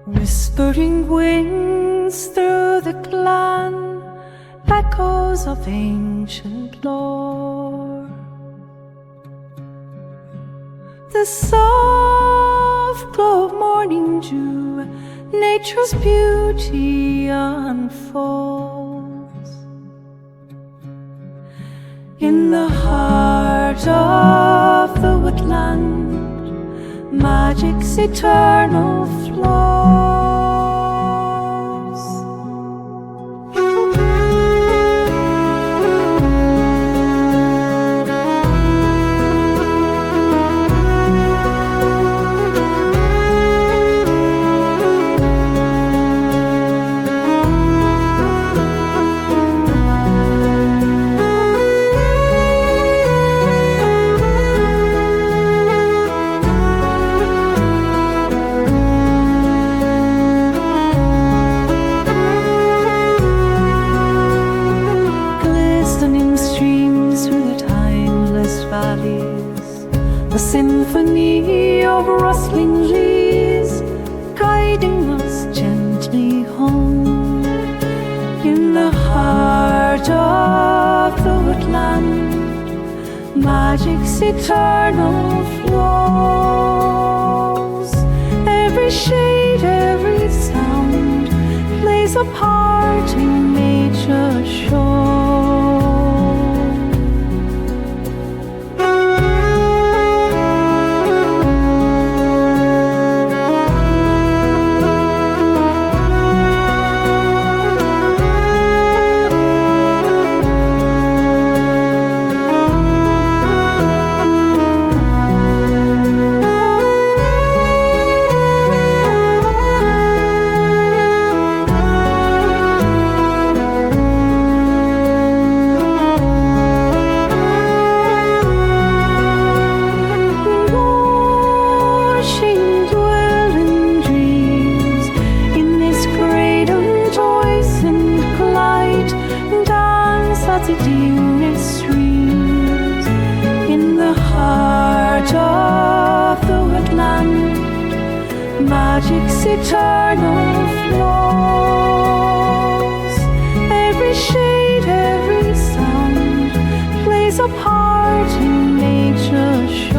Whispering winds through the glen, echoes of ancient lore. The soft glow of morning dew, nature's beauty unfolds. In the heart of the woodland, magic's eternal flows. A symphony of rustling leaves, guiding us gently home. In the heart of the woodland, magic's eternal flows. Every shade, every sound plays a part in nature's show. The dearest streams in the heart of the woodland, magic's eternal flows. Every shade, every sound plays a part in nature's show.